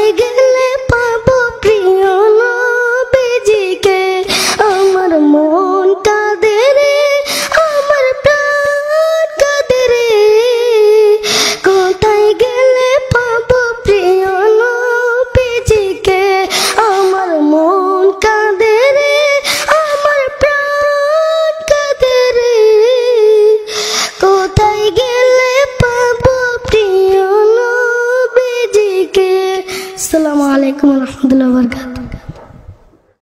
কোথায় গেলে পাবো প্রিয় নবীজিকে আমার মন কাঁদে রে আমার প্রাণ কাঁদে রে কোথায় গেলে পাবো প্রিয় নবীজিকে আমার মন কাঁদে রে আমার প্রাণ কাঁদে রে কোথায় গেলে পাবো প্রিয় নবীজিকে। আসসালামু আলাইকুম ওয়া রাহমাতুল্লাহি ওয়া বারাকাতুহু।